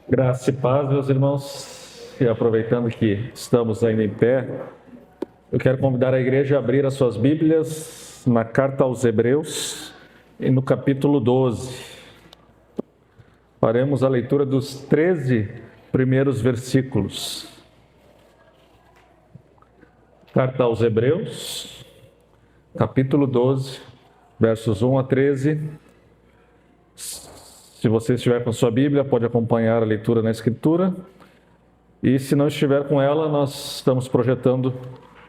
Graça e paz, meus irmãos. E aproveitando que estamos ainda em pé, eu quero convidar a igreja a abrir as suas Bíblias na carta aos Hebreus e no capítulo 12. Faremos a leitura dos 13 primeiros versículos. Carta aos Hebreus, capítulo 12, versos 1 a 13. Se você estiver com sua Bíblia, pode acompanhar a leitura na Escritura. E se não estiver com ela, nós estamos projetando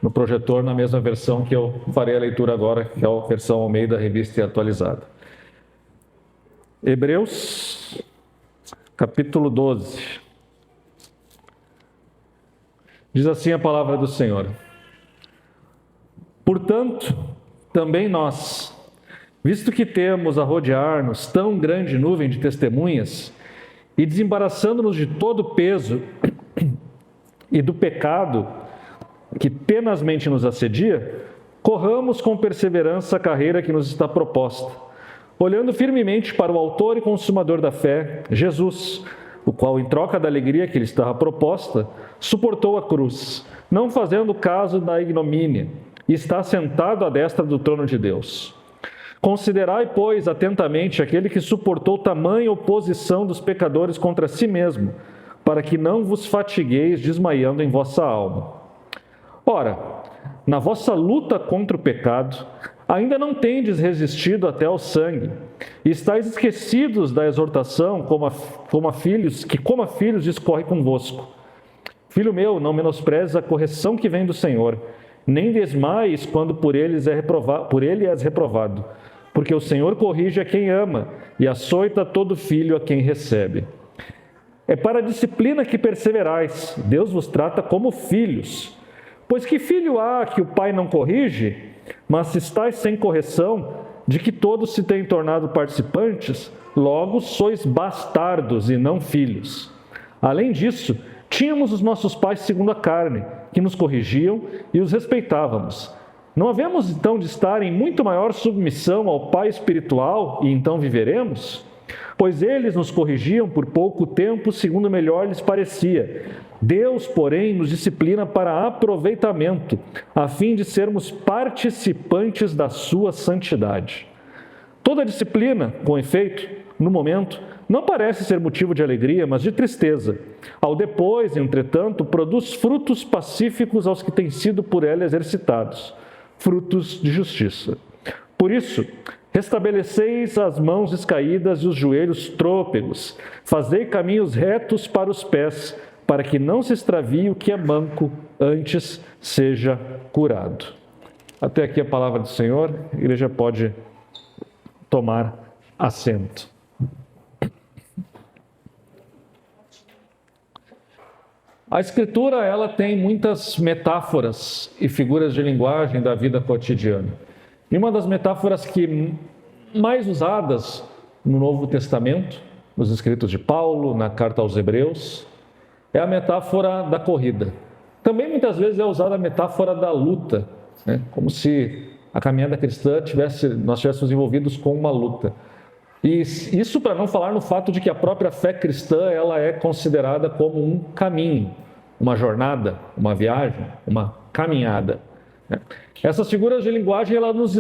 no projetor na mesma versão que eu farei a leitura agora, que é a versão Almeida, revista e atualizada. Hebreus, capítulo 12. Diz assim a palavra do Senhor: Portanto, também nós, visto que temos a rodear-nos tão grande nuvem de testemunhas, e desembaraçando-nos de todo o peso e do pecado que tenazmente nos assedia, corramos com perseverança a carreira que nos está proposta, olhando firmemente para o autor e consumador da fé, Jesus, o qual, em troca da alegria que lhe estava proposta, suportou a cruz, não fazendo caso da ignomínia, e está sentado à destra do trono de Deus. Considerai, pois, atentamente aquele que suportou tamanha oposição dos pecadores contra si mesmo, para que não vos fatigueis desmaiando em vossa alma. Ora, na vossa luta contra o pecado, ainda não tendes resistido até ao sangue, e estáis esquecidos da exortação como a filhos discorre convosco. Filho meu, não menosprezes a correção que vem do Senhor, nem desmaies quando por ele és reprovado, porque o Senhor corrige a quem ama e açoita todo filho a quem recebe. É para a disciplina que perseverais, Deus vos trata como filhos. Pois que filho há que o pai não corrige? Mas se estáis sem correção, de que todos se têm tornado participantes, logo sois bastardos e não filhos. Além disso, tínhamos os nossos pais segundo a carne, que nos corrigiam e os respeitávamos. Não havemos então de estar em muito maior submissão ao Pai espiritual e então viveremos? Pois eles nos corrigiam por pouco tempo, segundo melhor lhes parecia. Deus, porém, nos disciplina para aproveitamento, a fim de sermos participantes da sua santidade. Toda disciplina, com efeito, no momento, não parece ser motivo de alegria, mas de tristeza. Ao depois, entretanto, produz frutos pacíficos aos que têm sido por ela exercitados, frutos de justiça. Por isso, restabeleceis as mãos descaídas e os joelhos trôpegos, fazei caminhos retos para os pés, para que não se extravie o que é manco, antes seja curado. Até aqui a palavra do Senhor. A igreja pode tomar assento. A Escritura, ela tem muitas metáforas e figuras de linguagem da vida cotidiana. E uma das metáforas que mais usadas no Novo Testamento, nos escritos de Paulo, na carta aos Hebreus, é a metáfora da corrida. Também muitas vezes é usada a metáfora da luta, né? Como se a caminhada cristã nós estivéssemos envolvidos com uma luta. E isso para não falar no fato de que a própria fé cristã ela é considerada como um caminho, uma jornada, uma viagem, uma caminhada. Essas figuras de linguagem elas nos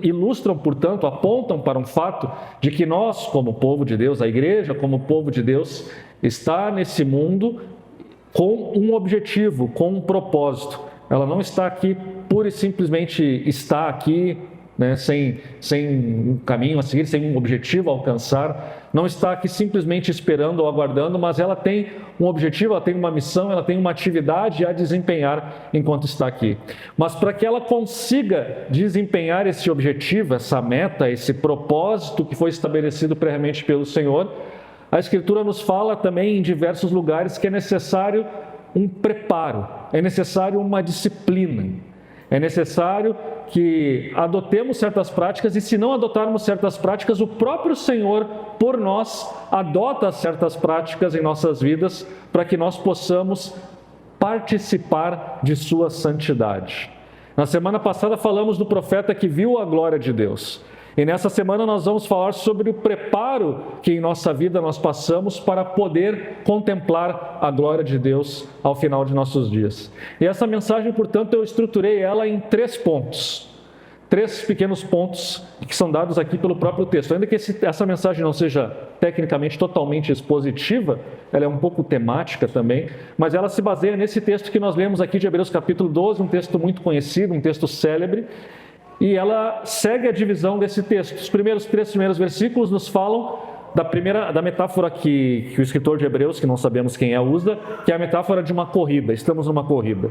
ilustram, portanto, apontam para um fato de que nós, como povo de Deus, a igreja como povo de Deus, está nesse mundo com um objetivo, com um propósito. Ela não está aqui pura e simplesmente está aqui, né, sem um caminho a seguir, sem um objetivo a alcançar, não está aqui simplesmente esperando ou aguardando, mas ela tem um objetivo, ela tem uma missão, ela tem uma atividade a desempenhar enquanto está aqui. Mas para que ela consiga desempenhar esse objetivo, essa meta, esse propósito que foi estabelecido previamente pelo Senhor, a Escritura nos fala também em diversos lugares que é necessário um preparo, é necessário uma disciplina. É necessário que adotemos certas práticas e se não adotarmos certas práticas, o próprio Senhor, por nós, adota certas práticas em nossas vidas para que nós possamos participar de sua santidade. Na semana passada falamos do profeta que viu a glória de Deus. E nessa semana nós vamos falar sobre o preparo que em nossa vida nós passamos para poder contemplar a glória de Deus ao final de nossos dias. E essa mensagem, portanto, eu estruturei ela em 3 pontos. 3 pequenos pontos que são dados aqui pelo próprio texto. Ainda que essa mensagem não seja tecnicamente totalmente expositiva, ela é um pouco temática também, mas ela se baseia nesse texto que nós lemos aqui de Hebreus capítulo 12, um texto muito conhecido, um texto célebre, e ela segue a divisão desse texto. Os 3 primeiros versículos nos falam da metáfora que o escritor de Hebreus, que não sabemos quem é, usa, que é a metáfora de uma corrida. Estamos numa corrida.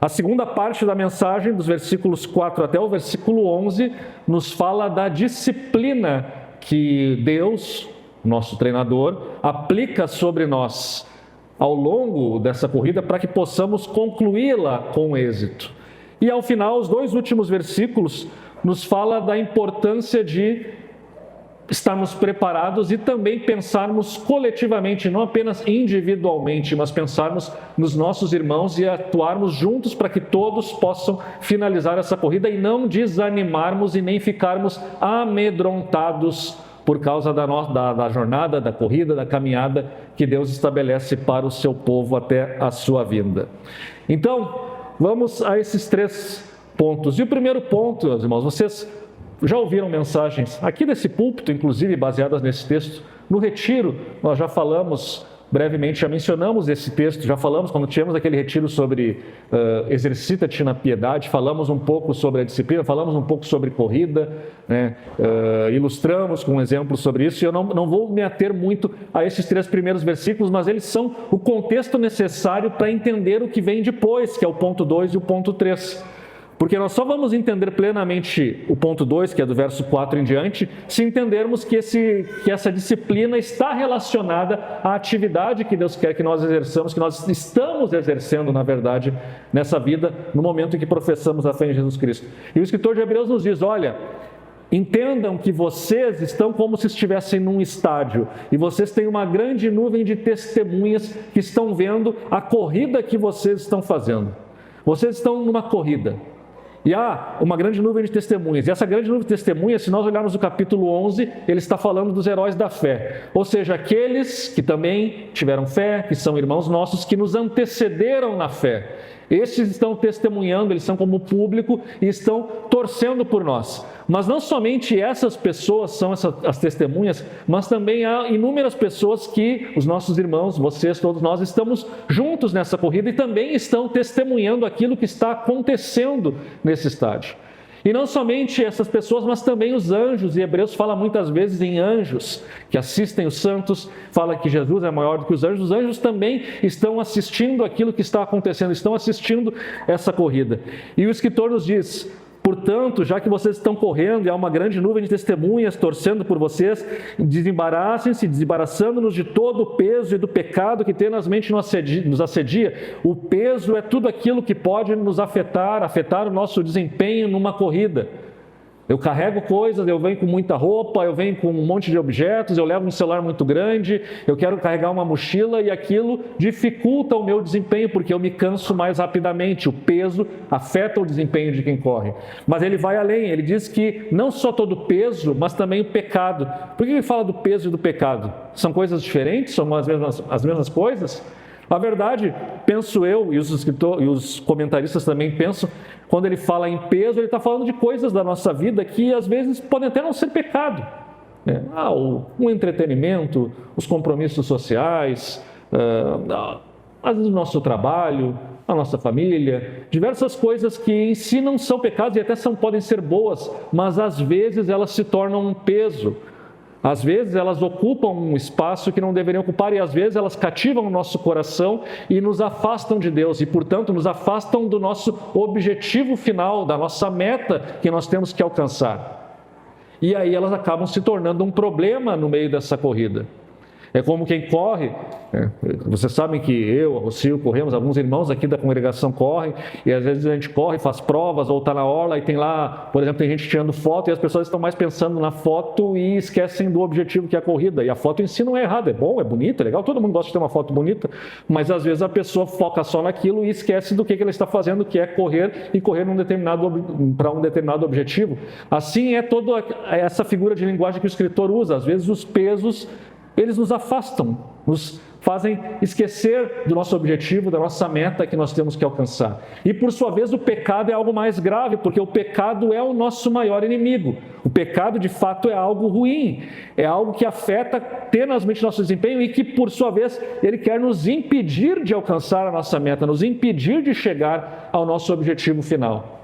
A segunda parte da mensagem, dos versículos 4 até o versículo 11, nos fala da disciplina que Deus, nosso treinador, aplica sobre nós ao longo dessa corrida para que possamos concluí-la com êxito. E ao final, os 2 últimos versículos nos fala da importância de estarmos preparados e também pensarmos coletivamente, não apenas individualmente, mas pensarmos nos nossos irmãos e atuarmos juntos para que todos possam finalizar essa corrida e não desanimarmos e nem ficarmos amedrontados por causa da jornada, da corrida, da caminhada que Deus estabelece para o seu povo até a sua vinda. Então, vamos a esses 3 pontos. E o primeiro ponto, meus irmãos, vocês já ouviram mensagens aqui desse púlpito, inclusive baseadas nesse texto. No retiro, nós já falamos brevemente, já mencionamos esse texto, já falamos quando tivemos aquele retiro sobre exercita-te na piedade, falamos um pouco sobre a disciplina, falamos um pouco sobre corrida, né? Ilustramos com um exemplo sobre isso, e eu não vou me ater muito a esses 3 primeiros versículos, mas eles são o contexto necessário para entender o que vem depois, que é o ponto 2 e o ponto 3. Porque nós só vamos entender plenamente o ponto 2, que é do verso 4 em diante, se entendermos que essa disciplina está relacionada à atividade que Deus quer que nós exerçamos, que nós estamos exercendo, na verdade, nessa vida, no momento em que professamos a fé em Jesus Cristo. E o escritor de Hebreus nos diz, olha, entendam que vocês estão como se estivessem num estádio e vocês têm uma grande nuvem de testemunhas que estão vendo a corrida que vocês estão fazendo. Vocês estão numa corrida. E há uma grande nuvem de testemunhas. E essa grande nuvem de testemunhas, se nós olharmos o capítulo 11, ele está falando dos heróis da fé. Ou seja, aqueles que também tiveram fé, que são irmãos nossos, que nos antecederam na fé. Estes estão testemunhando, eles são como público e estão torcendo por nós. Mas não somente essas pessoas são as testemunhas, mas também há inúmeras pessoas que, os nossos irmãos, vocês, todos nós, estamos juntos nessa corrida e também estão testemunhando aquilo que está acontecendo nesse estádio. E não somente essas pessoas, mas também os anjos, e Hebreus fala muitas vezes em anjos que assistem os santos, fala que Jesus é maior do que os anjos também estão assistindo aquilo que está acontecendo, estão assistindo essa corrida. E o escritor nos diz, portanto, já que vocês estão correndo e há uma grande nuvem de testemunhas torcendo por vocês, desembaraçem-se, desembaraçando-nos de todo o peso e do pecado que tenazmente nos assedia. O peso é tudo aquilo que pode nos afetar o nosso desempenho numa corrida. Eu carrego coisas, eu venho com muita roupa, eu venho com um monte de objetos, eu levo um celular muito grande, eu quero carregar uma mochila e aquilo dificulta o meu desempenho porque eu me canso mais rapidamente. O peso afeta o desempenho de quem corre. Mas ele vai além, ele diz que não só todo peso, mas também o pecado. Por que ele fala do peso e do pecado? São coisas diferentes? São as mesmas coisas? Na verdade, penso eu, e os comentaristas também pensam, quando ele fala em peso, ele está falando de coisas da nossa vida que às vezes podem até não ser pecado. O entretenimento, os compromissos sociais, às vezes o nosso trabalho, a nossa família, diversas coisas que em si não são pecados e até podem ser boas, mas às vezes elas se tornam um peso. Às vezes elas ocupam um espaço que não deveriam ocupar e às vezes elas cativam o nosso coração e nos afastam de Deus e, portanto, nos afastam do nosso objetivo final, da nossa meta que nós temos que alcançar. E aí elas acabam se tornando um problema no meio dessa corrida. É como quem corre, vocês sabem que eu, a Rocio, corremos, alguns irmãos aqui da congregação correm, e às vezes a gente corre, faz provas, ou está na orla, e tem lá, por exemplo, tem gente tirando foto, e as pessoas estão mais pensando na foto e esquecem do objetivo que é a corrida. E a foto em si não é errada, é bom, é bonito, é legal, todo mundo gosta de ter uma foto bonita, mas às vezes a pessoa foca só naquilo e esquece do que ela está fazendo, que é correr, e correr para um determinado objetivo. Assim é toda essa figura de linguagem que o escritor usa. Às vezes os pesos, eles nos afastam, nos fazem esquecer do nosso objetivo, da nossa meta que nós temos que alcançar. E por sua vez o pecado é algo mais grave, porque o pecado é o nosso maior inimigo. O pecado de fato é algo ruim, é algo que afeta tenazmente nosso desempenho e que por sua vez ele quer nos impedir de alcançar a nossa meta, nos impedir de chegar ao nosso objetivo final.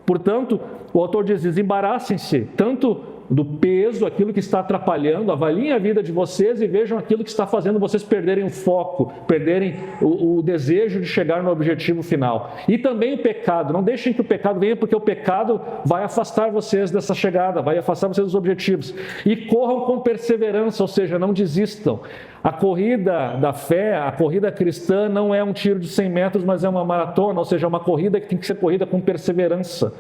Portanto, o autor diz: desembaraçem-se tanto do peso, aquilo que está atrapalhando, avaliem a vida de vocês e vejam aquilo que está fazendo vocês perderem o foco, perderem o desejo de chegar no objetivo final. E também o pecado, não deixem que o pecado venha, porque o pecado vai afastar vocês dessa chegada, vai afastar vocês dos objetivos. E corram com perseverança, ou seja, não desistam. A corrida da fé, a corrida cristã não é um tiro de 100 metros, mas é uma maratona, ou seja, uma corrida que tem que ser corrida com perseverança.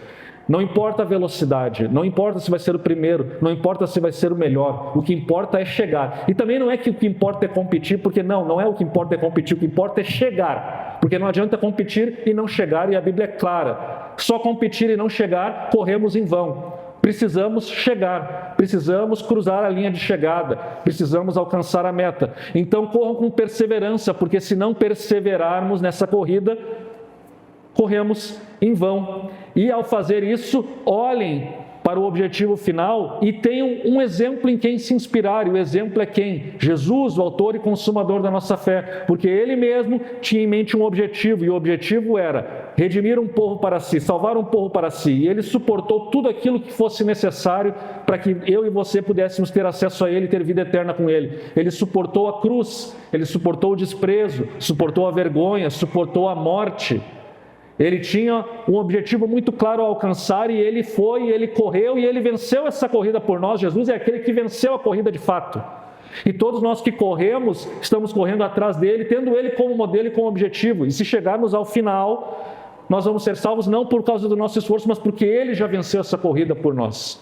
Não importa a velocidade, não importa se vai ser o primeiro, não importa se vai ser o melhor, o que importa é chegar. E também não é que o que importa é competir, porque não é o que importa é competir, o que importa é chegar. Porque não adianta competir e não chegar, e a Bíblia é clara. Só competir e não chegar, corremos em vão. Precisamos chegar, precisamos cruzar a linha de chegada, precisamos alcançar a meta. Então corram com perseverança, porque se não perseverarmos nessa corrida, corremos em vão. E ao fazer isso, olhem para o objetivo final e tenham um exemplo em quem se inspirar. E o exemplo é quem? Jesus, o autor e consumador da nossa fé. Porque ele mesmo tinha em mente um objetivo, e o objetivo era redimir um povo para si, salvar um povo para si. E ele suportou tudo aquilo que fosse necessário para que eu e você pudéssemos ter acesso a ele e ter vida eterna com ele. Ele suportou a cruz, ele suportou o desprezo, suportou a vergonha, suportou a morte. Ele tinha um objetivo muito claro a alcançar, e ele foi, ele correu e ele venceu essa corrida por nós. Jesus é aquele que venceu a corrida de fato. E todos nós que corremos, estamos correndo atrás dele, tendo ele como modelo e como objetivo. E se chegarmos ao final, nós vamos ser salvos não por causa do nosso esforço, mas porque ele já venceu essa corrida por nós.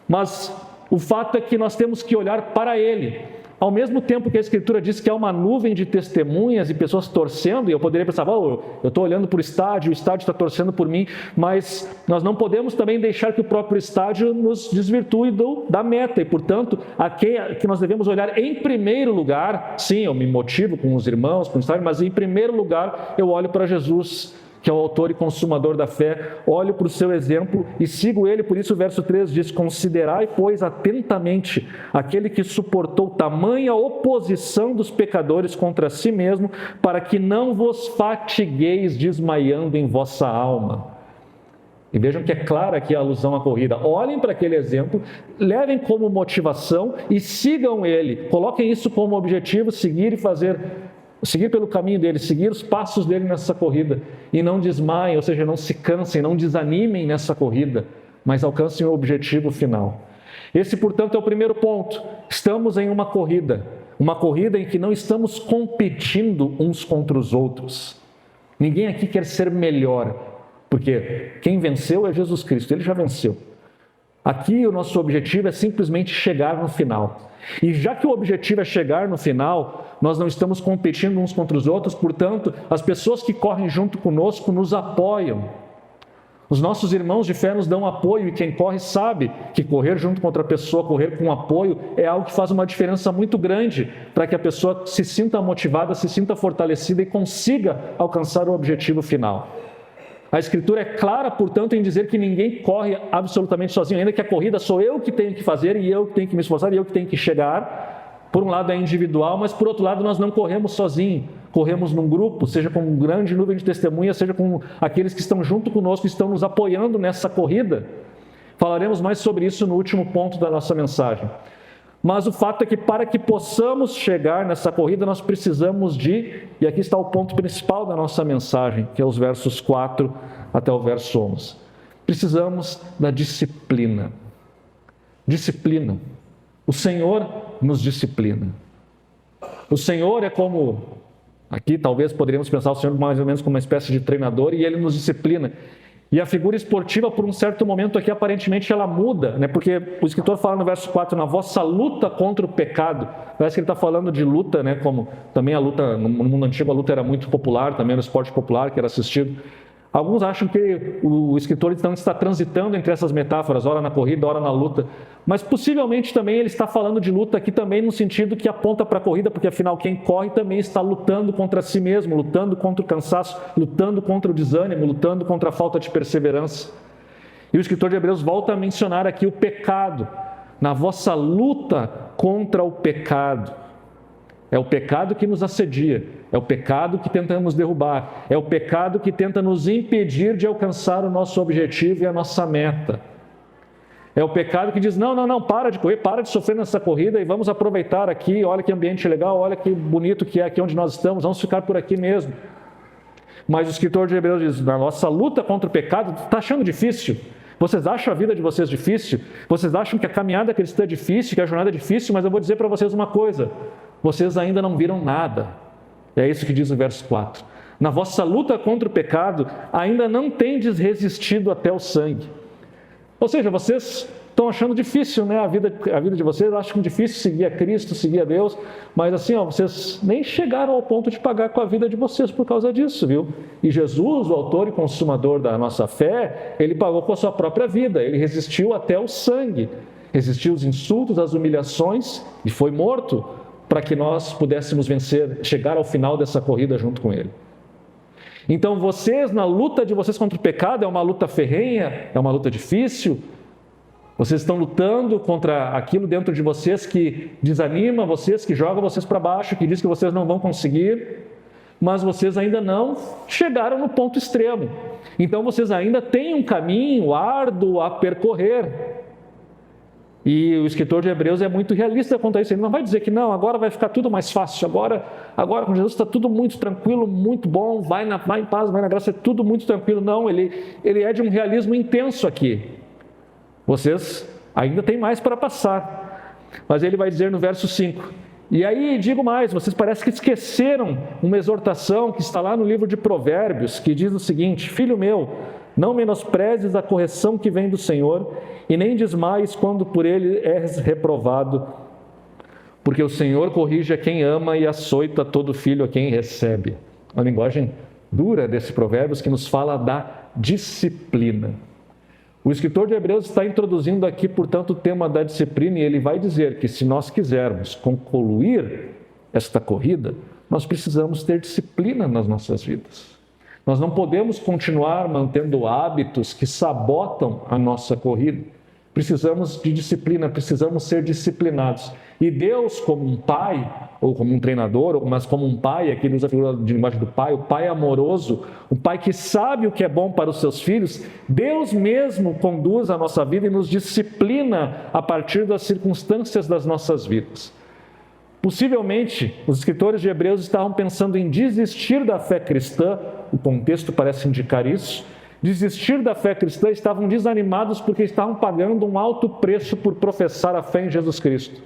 Mas o fato é que nós temos que olhar para ele. Ao mesmo tempo que a Escritura diz que há uma nuvem de testemunhas e pessoas torcendo, e eu poderia pensar, eu estou olhando para o estádio está torcendo por mim, mas nós não podemos também deixar que o próprio estádio nos desvirtue da meta, e portanto, que nós devemos olhar em primeiro lugar. Sim, eu me motivo com os irmãos, com o estádio, mas em primeiro lugar eu olho para Jesus, que é o autor e consumador da fé, olho para o seu exemplo e sigo ele. Por isso o verso 3 diz: considerai, pois, atentamente aquele que suportou tamanha oposição dos pecadores contra si mesmo, para que não vos fatigueis desmaiando em vossa alma. E vejam que é clara aqui a alusão à corrida. Olhem para aquele exemplo, levem como motivação e sigam ele. Coloquem isso como objetivo, seguir pelo caminho dele, seguir os passos dele nessa corrida, e não desmaiem, ou seja, não se cansem, não desanimem nessa corrida, mas alcancem o objetivo final. Esse, portanto, é o primeiro ponto. Estamos em uma corrida em que não estamos competindo uns contra os outros. Ninguém aqui quer ser melhor, porque quem venceu é Jesus Cristo, ele já venceu. Aqui o nosso objetivo é simplesmente chegar no final. E já que o objetivo é chegar no final, nós não estamos competindo uns contra os outros, portanto, as pessoas que correm junto conosco nos apoiam. Os nossos irmãos de fé nos dão apoio, e quem corre sabe que correr junto com outra pessoa, correr com apoio, é algo que faz uma diferença muito grande para que a pessoa se sinta motivada, se sinta fortalecida e consiga alcançar o objetivo final. A Escritura é clara, portanto, em dizer que ninguém corre absolutamente sozinho, ainda que a corrida sou eu que tenho que fazer, e eu que tenho que me esforçar, e eu que tenho que chegar. Por um lado é individual, mas por outro lado nós não corremos sozinhos, corremos num grupo, seja com um grande nuvem de testemunhas, seja com aqueles que estão junto conosco, que estão nos apoiando nessa corrida. Falaremos mais sobre isso no último ponto da nossa mensagem. Mas o fato é que para que possamos chegar nessa corrida, nós precisamos e aqui está o ponto principal da nossa mensagem, que é os versos 4 até o verso 11. Precisamos da disciplina. Disciplina. O Senhor nos disciplina. O Senhor é como, aqui talvez poderíamos pensar o Senhor mais ou menos como uma espécie de treinador, e Ele nos disciplina. E a figura esportiva, por um certo momento aqui, aparentemente ela muda, né? Porque o escritor fala no verso 4, na vossa luta contra o pecado. Parece que ele está falando de luta, né? Como também a luta, no mundo antigo a luta era muito popular, também era um esporte popular que era assistido. Alguns acham que o escritor então está transitando entre essas metáforas, ora na corrida, ora na luta. Mas possivelmente também ele está falando de luta aqui também no sentido que aponta para a corrida, porque afinal quem corre também está lutando contra si mesmo, lutando contra o cansaço, lutando contra o desânimo, lutando contra a falta de perseverança. E o escritor de Hebreus volta a mencionar aqui o pecado, na vossa luta contra o pecado. É o pecado que nos assedia, é o pecado que tentamos derrubar, é o pecado que tenta nos impedir de alcançar o nosso objetivo e a nossa meta. É o pecado que diz, não, para de correr, para de sofrer nessa corrida e vamos aproveitar aqui, olha que ambiente legal, olha que bonito que é aqui onde nós estamos, vamos ficar por aqui mesmo. Mas o escritor de Hebreus diz, na nossa luta contra o pecado, está achando difícil? Vocês acham a vida de vocês difícil? Vocês acham que a caminhada cristã é difícil, que a jornada é difícil? Mas eu vou dizer para vocês uma coisa, vocês ainda não viram nada. É isso que diz o verso 4. Na vossa luta contra o pecado, ainda não tendes resistido até o sangue. Ou seja, vocês estão achando difícil, né? A vida de vocês, acham difícil seguir a Cristo, seguir a Deus, mas assim, vocês nem chegaram ao ponto de pagar com a vida de vocês por causa disso, viu? E Jesus, o autor e consumador da nossa fé, ele pagou com a sua própria vida, ele resistiu até o sangue, resistiu aos insultos, às humilhações e foi morto para que nós pudéssemos vencer, chegar ao final dessa corrida junto com ele. Então vocês, na luta de vocês contra o pecado, é uma luta ferrenha, é uma luta difícil. Vocês estão lutando contra aquilo dentro de vocês que desanima vocês, que joga vocês para baixo, que diz que vocês não vão conseguir, mas vocês ainda não chegaram no ponto extremo. Então vocês ainda têm um caminho árduo a percorrer. E o escritor de Hebreus é muito realista quanto a isso. Ele não vai dizer que não, agora vai ficar tudo mais fácil, agora com Jesus está tudo muito tranquilo, muito bom, vai em paz, vai na graça, é tudo muito tranquilo. Não, ele é de um realismo intenso aqui. Vocês ainda têm mais para passar. Mas ele vai dizer no verso 5, e aí digo mais, vocês parecem que esqueceram uma exortação que está lá no livro de Provérbios, que diz o seguinte, filho meu, não menosprezes a correção que vem do Senhor, e nem desmaies quando por ele és reprovado, porque o Senhor corrige a quem ama e açoita todo filho a quem recebe. Uma linguagem dura desse Provérbios que nos fala da disciplina. O escritor de Hebreus está introduzindo aqui, portanto, o tema da disciplina, e ele vai dizer que se nós quisermos concluir esta corrida, nós precisamos ter disciplina nas nossas vidas. Nós não podemos continuar mantendo hábitos que sabotam a nossa corrida. Precisamos de disciplina, precisamos ser disciplinados. E Deus, como um pai, ou como um treinador, mas como um pai, aqui usa a figura de linguagem do pai, o pai amoroso, o pai que sabe o que é bom para os seus filhos, Deus mesmo conduz a nossa vida e nos disciplina a partir das circunstâncias das nossas vidas. Possivelmente, os escritores de Hebreus estavam pensando em desistir da fé cristã, o contexto parece indicar isso, desistir da fé cristã, estavam desanimados porque estavam pagando um alto preço por professar a fé em Jesus Cristo.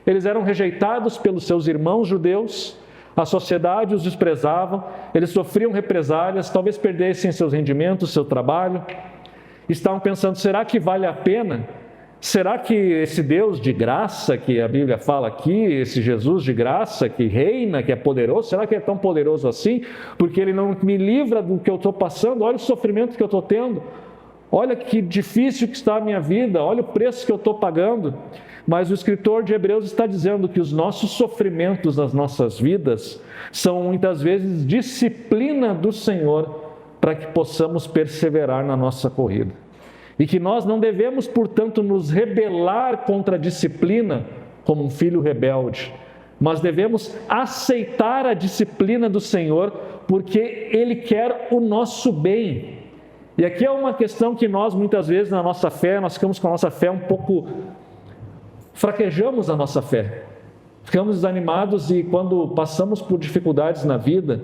Eles eram rejeitados pelos seus irmãos judeus, a sociedade os desprezava, eles sofriam represálias, talvez perdessem seus rendimentos, seu trabalho. Estavam pensando, será que vale a pena? Será que esse Deus de graça que a Bíblia fala aqui, esse Jesus de graça que reina, que é poderoso, será que é tão poderoso assim? Porque Ele não me livra do que eu estou passando, olha o sofrimento que eu estou tendo, olha que difícil que está a minha vida, olha o preço que eu estou pagando. Mas o escritor de Hebreus está dizendo que os nossos sofrimentos nas nossas vidas são muitas vezes disciplina do Senhor para que possamos perseverar na nossa corrida. E que nós não devemos, portanto, nos rebelar contra a disciplina como um filho rebelde, mas devemos aceitar a disciplina do Senhor porque Ele quer o nosso bem. E aqui é uma questão que nós, muitas vezes, na nossa fé, nós ficamos com a nossa fé um pouco... fraquejamos a nossa fé, ficamos desanimados e quando passamos por dificuldades na vida,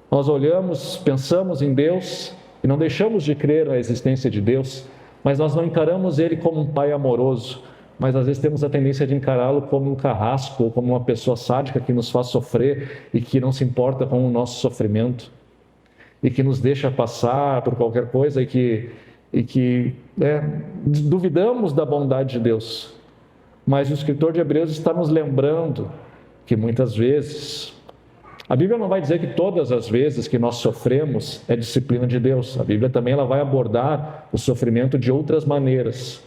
nós olhamos, pensamos em Deus e não deixamos de crer na existência de Deus, mas nós não encaramos Ele como um Pai amoroso, mas às vezes temos a tendência de encará-lo como um carrasco ou como uma pessoa sádica que nos faz sofrer e que não se importa com o nosso sofrimento e que nos deixa passar por qualquer coisa e que duvidamos da bondade de Deus. Mas o escritor de Hebreus está nos lembrando que muitas vezes, a Bíblia não vai dizer que todas as vezes que nós sofremos é disciplina de Deus. A Bíblia também ela vai abordar o sofrimento de outras maneiras.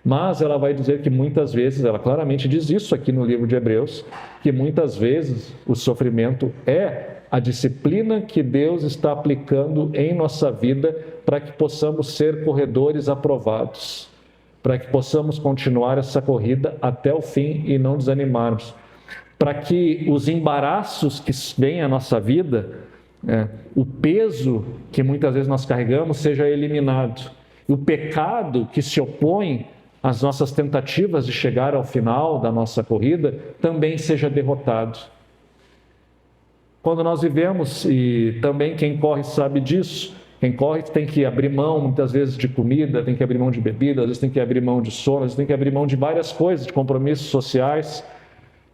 Mas ela vai dizer que muitas vezes, ela claramente diz isso aqui no livro de Hebreus, que muitas vezes o sofrimento é a disciplina que Deus está aplicando em nossa vida para que possamos ser corredores aprovados, para que possamos continuar essa corrida até o fim e não desanimarmos, para que os embaraços que vêm à nossa vida, o peso que muitas vezes nós carregamos seja eliminado, e o pecado que se opõe às nossas tentativas de chegar ao final da nossa corrida também seja derrotado. Quando nós vivemos, e também quem corre sabe disso, quem corre tem que abrir mão muitas vezes de comida, tem que abrir mão de bebida, às vezes tem que abrir mão de sono, às vezes tem que abrir mão de várias coisas, de compromissos sociais,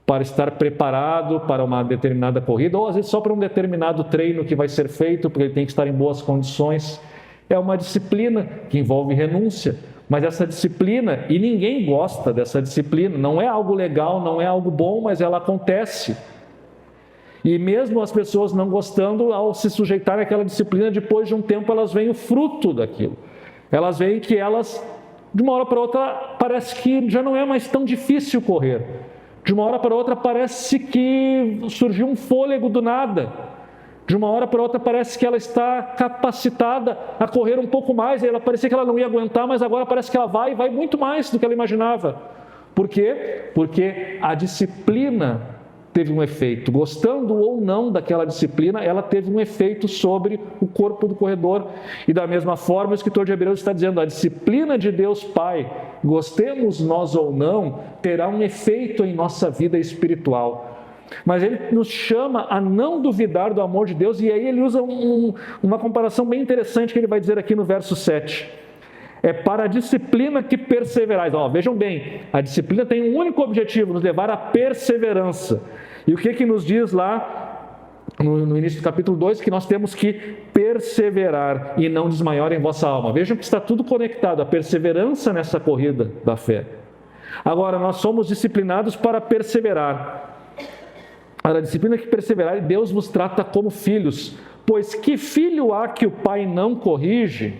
para estar preparado para uma determinada corrida, ou às vezes só para um determinado treino que vai ser feito, porque ele tem que estar em boas condições. É uma disciplina que envolve renúncia, mas essa disciplina, e ninguém gosta dessa disciplina, não é algo legal, não é algo bom, mas ela acontece. E mesmo as pessoas não gostando, ao se sujeitar àquela disciplina, depois de um tempo elas veem o fruto daquilo. Elas veem que elas, de uma hora para outra, parece que já não é mais tão difícil correr. De uma hora para outra parece que surgiu um fôlego do nada. De uma hora para outra parece que ela está capacitada a correr um pouco mais. Ela parecia que ela não ia aguentar, mas agora parece que ela vai muito mais do que ela imaginava. Por quê? Porque a disciplina teve um efeito. Gostando ou não daquela disciplina, ela teve um efeito sobre o corpo do corredor. E da mesma forma, o escritor de Hebreus está dizendo, a disciplina de Deus Pai, gostemos nós ou não, terá um efeito em nossa vida espiritual. Mas ele nos chama a não duvidar do amor de Deus, e aí ele usa uma comparação bem interessante que ele vai dizer aqui no verso 7. É para a disciplina que perseverais. Vejam bem, a disciplina tem um único objetivo, nos levar à perseverança. E o que nos diz lá, no início do capítulo 2, que nós temos que perseverar e não desmaiar em vossa alma. Vejam que está tudo conectado, a perseverança nessa corrida da fé. Agora, nós somos disciplinados para perseverar. A disciplina que perseverar, e Deus vos trata como filhos. Pois que filho há que o pai não corrige?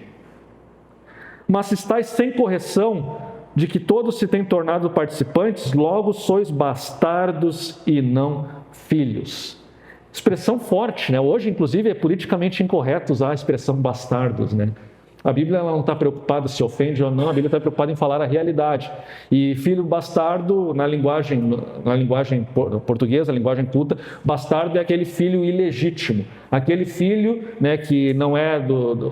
Mas se estáis sem correção, de que todos se têm tornado participantes, logo sois bastardos e não filhos. Expressão forte, né? Hoje, inclusive, é politicamente incorreto usar a expressão bastardos, né? A Bíblia ela não está preocupada se ofende ou não, a Bíblia está preocupada em falar a realidade. E filho bastardo, na linguagem portuguesa, na linguagem culta, bastardo é aquele filho ilegítimo. Aquele filho, né, que não é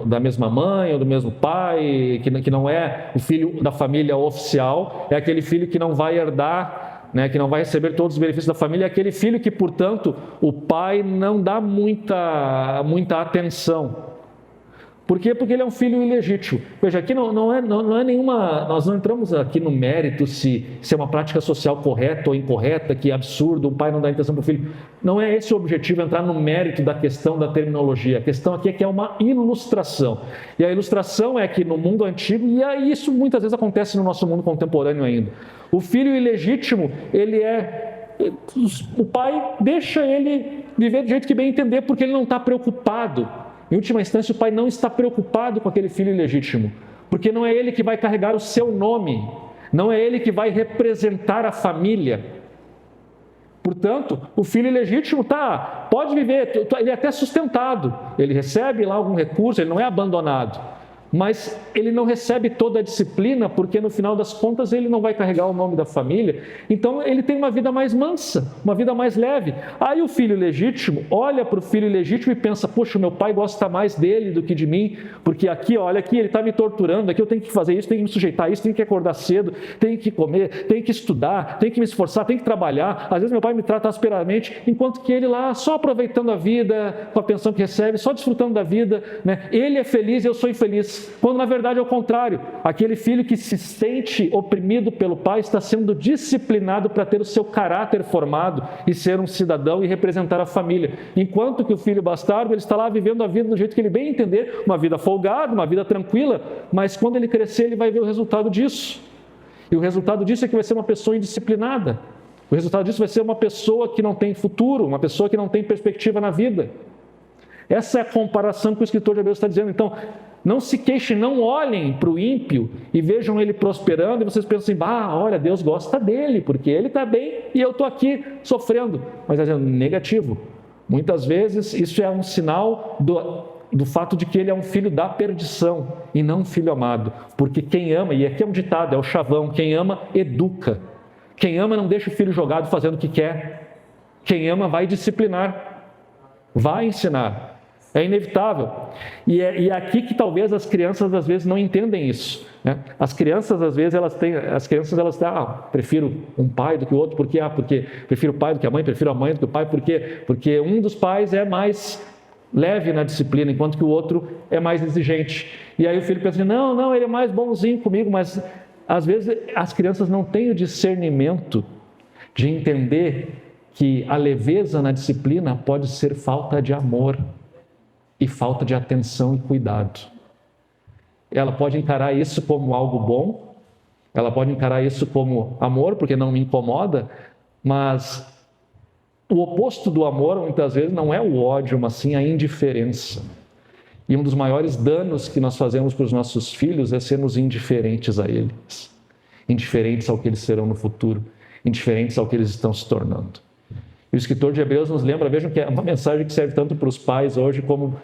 da mesma mãe ou do mesmo pai, que não é o filho da família oficial, é aquele filho que não vai herdar, né, que não vai receber todos os benefícios da família, é aquele filho que, portanto, o pai não dá muita atenção. Por quê? Porque ele é um filho ilegítimo. Veja, aqui não é nenhuma... Nós não entramos aqui no mérito se é uma prática social correta ou incorreta, que é absurdo, o pai não dá atenção para o filho. Não é esse o objetivo, entrar no mérito da questão da terminologia. A questão aqui é que é uma ilustração. E a ilustração é que no mundo antigo, e isso muitas vezes acontece no nosso mundo contemporâneo ainda, o filho ilegítimo, o pai deixa ele viver do jeito que bem entender, porque ele não está preocupado. Em última instância, o pai não está preocupado com aquele filho ilegítimo, porque não é ele que vai carregar o seu nome, não é ele que vai representar a família. Portanto, o filho ilegítimo pode viver, ele é até sustentado, ele recebe lá algum recurso, ele não é abandonado, mas ele não recebe toda a disciplina, porque no final das contas ele não vai carregar o nome da família, então ele tem uma vida mais mansa, uma vida mais leve. Aí o filho legítimo olha para o filho ilegítimo e pensa, poxa, meu pai gosta mais dele do que de mim, porque olha aqui, ele está me torturando, aqui eu tenho que fazer isso, tenho que me sujeitar a isso, tenho que acordar cedo, tenho que comer, tenho que estudar, tenho que me esforçar, tenho que trabalhar. Às vezes meu pai me trata asperamente, enquanto que ele lá só aproveitando a vida, com a pensão que recebe, só desfrutando da vida, né? Ele é feliz, eu sou infeliz. quando na verdade é o contrário. Aquele filho que se sente oprimido pelo pai está sendo disciplinado para ter o seu caráter formado e ser um cidadão e representar a família. Enquanto que o filho bastardo, ele está lá vivendo a vida do jeito que ele bem entender, uma vida folgada, uma vida tranquila, mas quando ele crescer ele vai ver o resultado disso. E o resultado disso é que vai ser uma pessoa indisciplinada. O resultado disso vai ser uma pessoa que não tem futuro, uma pessoa que não tem perspectiva na vida. Essa é a comparação que o escritor de Hebreus está dizendo. Então, não se queixem, não olhem para o ímpio e vejam ele prosperando e vocês pensam assim, olha, Deus gosta dele, porque ele está bem e eu estou aqui sofrendo. Mas é negativo. Muitas vezes isso é um sinal do fato de que ele é um filho da perdição e não um filho amado. Porque quem ama, e aqui é um ditado, é o chavão, quem ama educa. Quem ama não deixa o filho jogado fazendo o que quer. Quem ama vai disciplinar, vai ensinar. É inevitável. E é aqui que talvez as crianças às vezes não entendem isso. Né? As crianças às vezes elas têm, prefiro um pai do que o outro, porque prefiro o pai do que a mãe, prefiro a mãe do que o pai, porque um dos pais é mais leve na disciplina, enquanto que o outro é mais exigente. E aí o filho pensa assim, não, ele é mais bonzinho comigo, mas às vezes as crianças não têm o discernimento de entender que a leveza na disciplina pode ser falta de amor e falta de atenção e cuidado. Ela pode encarar isso como algo bom, ela pode encarar isso como amor, porque não me incomoda, mas o oposto do amor, muitas vezes, não é o ódio, mas sim a indiferença. E um dos maiores danos que nós fazemos para os nossos filhos é sermos indiferentes a eles, indiferentes ao que eles serão no futuro, indiferentes ao que eles estão se tornando. E o escritor de Hebreus nos lembra, vejam que é uma mensagem que serve tanto para os pais hoje como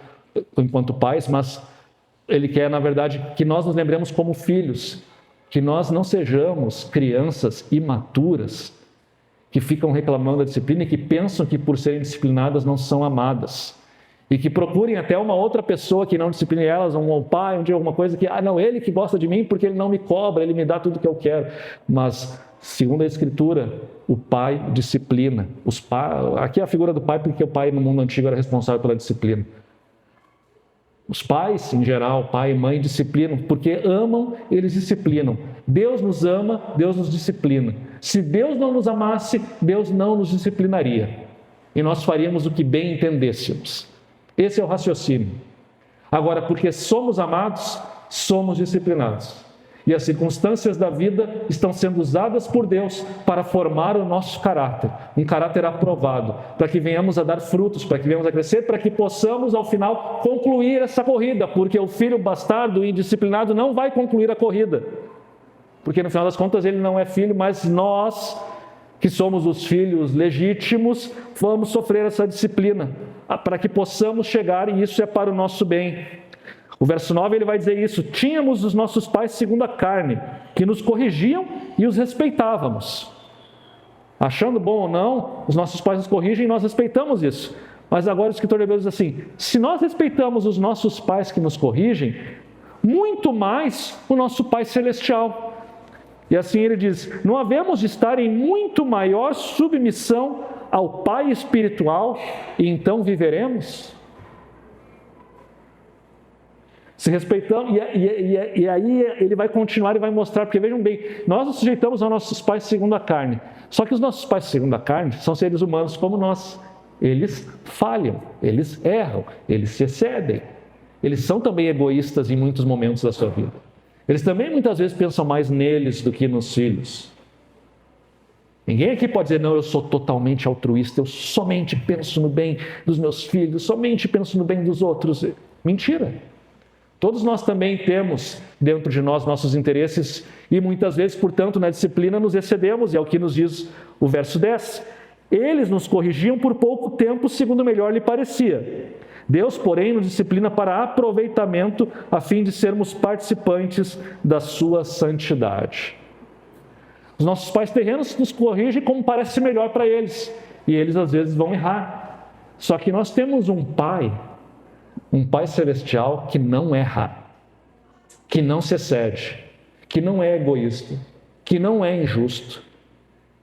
enquanto pais, mas ele quer, na verdade, que nós nos lembremos como filhos, que nós não sejamos crianças imaturas, que ficam reclamando da disciplina e que pensam que por serem disciplinadas não são amadas. E que procurem até uma outra pessoa que não discipline elas, um pai, alguma coisa que, ele que gosta de mim porque ele não me cobra, ele me dá tudo que eu quero. Mas, segundo a Escritura, o pai disciplina. Aqui é a figura do pai, porque o pai no mundo antigo era responsável pela disciplina. Os pais, em geral, pai e mãe, disciplinam, porque amam, eles disciplinam. Deus nos ama, Deus nos disciplina. Se Deus não nos amasse, Deus não nos disciplinaria. E nós faríamos o que bem entendêssemos. Esse é o raciocínio. Agora, porque somos amados, somos disciplinados. E as circunstâncias da vida estão sendo usadas por Deus para formar o nosso caráter, um caráter aprovado, para que venhamos a dar frutos, para que venhamos a crescer, para que possamos, ao final, concluir essa corrida, porque o filho bastardo e indisciplinado não vai concluir a corrida, porque no final das contas ele não é filho, mas nós, que somos os filhos legítimos, vamos sofrer essa disciplina, para que possamos chegar, e isso é para o nosso bem. O verso 9 ele vai dizer isso, tínhamos os nossos pais segundo a carne, que nos corrigiam e os respeitávamos. Achando bom ou não, os nossos pais nos corrigem e nós respeitamos isso. Mas agora o escritor de Hebreus diz assim, se nós respeitamos os nossos pais que nos corrigem, muito mais o nosso Pai Celestial. E assim ele diz, não havemos de estar em muito maior submissão ao Pai espiritual e então viveremos? Se respeitamos, e aí ele vai continuar e vai mostrar, porque vejam bem, nós nos sujeitamos aos nossos pais segundo a carne, só que os nossos pais segundo a carne são seres humanos como nós, eles falham, eles erram, eles se excedem, eles são também egoístas em muitos momentos da sua vida, eles também muitas vezes pensam mais neles do que nos filhos. Ninguém aqui pode dizer, não, eu sou totalmente altruísta, eu somente penso no bem dos meus filhos, somente penso no bem dos outros. Mentira! Todos nós também temos dentro de nós nossos interesses e muitas vezes, portanto, na disciplina nos excedemos, e é o que nos diz o verso 10. Eles nos corrigiam por pouco tempo, segundo melhor lhe parecia. Deus, porém, nos disciplina para aproveitamento, a fim de sermos participantes da sua santidade. Os nossos pais terrenos nos corrigem como parece melhor para eles, e eles às vezes vão errar. Só que nós temos um Pai celestial que não erra, que não se excede, que não é egoísta, que não é injusto,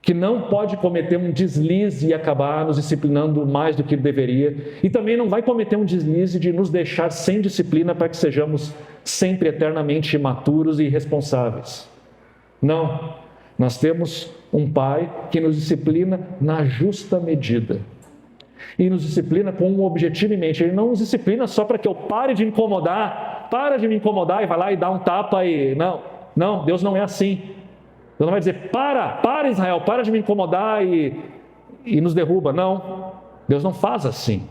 que não pode cometer um deslize e acabar nos disciplinando mais do que deveria, e também não vai cometer um deslize de nos deixar sem disciplina para que sejamos sempre eternamente imaturos e irresponsáveis. Não, nós temos um Pai que nos disciplina na justa medida. E nos disciplina com um objetivo em mente. Ele não nos disciplina só para que eu pare de incomodar, para de me incomodar e vai lá e dá um tapa e... Não, Deus não é assim. Deus não vai dizer, para Israel, para de me incomodar e nos derruba. Não, Deus não faz assim.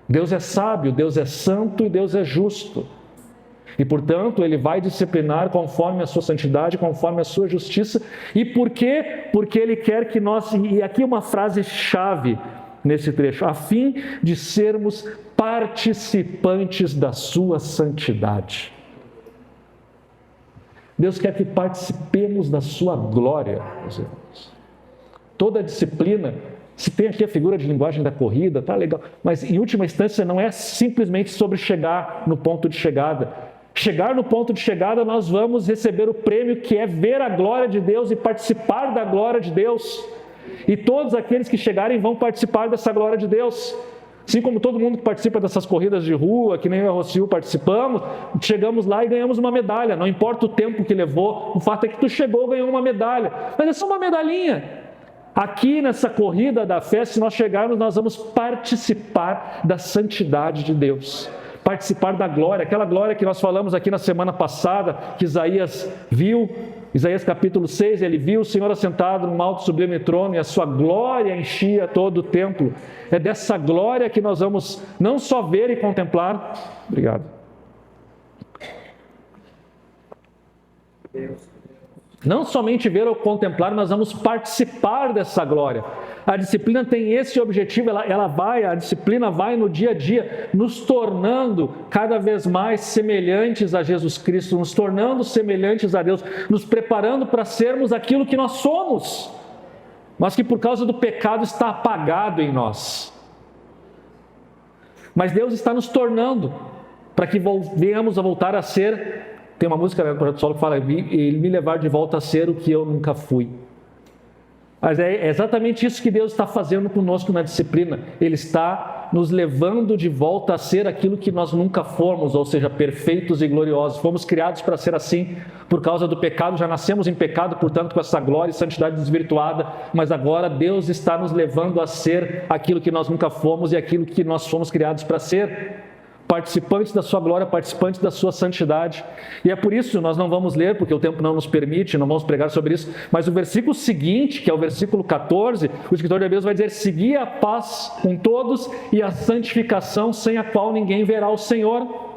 Deus é sábio, Deus é santo e Deus é justo. E, portanto, Ele vai disciplinar conforme a sua santidade, conforme a sua justiça. E por quê? Porque Ele quer que nós... E aqui uma frase-chave nesse trecho. A fim de sermos participantes da sua santidade. Deus quer que participemos da sua glória, meus irmãos. Toda disciplina, se tem aqui a figura de linguagem da corrida, tá legal, mas em última instância não é simplesmente sobre chegar no ponto de chegada. Chegar no ponto de chegada, nós vamos receber o prêmio que é ver a glória de Deus e participar da glória de Deus. E todos aqueles que chegarem vão participar dessa glória de Deus. Assim como todo mundo que participa dessas corridas de rua, que nem eu e a Rocio participamos, chegamos lá e ganhamos uma medalha. Não importa o tempo que levou, o fato é que tu chegou e ganhou uma medalha. Mas é só uma medalhinha. Aqui nessa corrida da fé, se nós chegarmos, nós vamos participar da santidade de Deus. Participar da glória, aquela glória que nós falamos aqui na semana passada, que Isaías viu, Isaías capítulo 6, ele viu o Senhor assentado num alto sublime trono e a sua glória enchia todo o templo. É dessa glória que nós vamos não só ver e contemplar, obrigado. Não somente ver ou contemplar, mas vamos participar dessa glória. A disciplina tem esse objetivo, a disciplina vai no dia a dia, nos tornando cada vez mais semelhantes a Jesus Cristo, nos tornando semelhantes a Deus, nos preparando para sermos aquilo que nós somos, mas que por causa do pecado está apagado em nós. Mas Deus está nos tornando, para que venhamos a voltar a ser... Tem uma música do Projeto Solo que fala, Ele me levar de volta a ser o que eu nunca fui. Mas é exatamente isso que Deus está fazendo conosco na disciplina. Ele está nos levando de volta a ser aquilo que nós nunca fomos, ou seja, perfeitos e gloriosos. Fomos criados para ser assim por causa do pecado, já nascemos em pecado, portanto, com essa glória e santidade desvirtuada, mas agora Deus está nos levando a ser aquilo que nós nunca fomos e aquilo que nós fomos criados para ser. Participantes da sua glória, participantes da sua santidade. E é por isso, nós não vamos ler, porque o tempo não nos permite, não vamos pregar sobre isso, mas o versículo seguinte, que é o versículo 14, o escritor de Hebreus vai dizer, segui a paz com todos e a santificação, sem a qual ninguém verá o Senhor.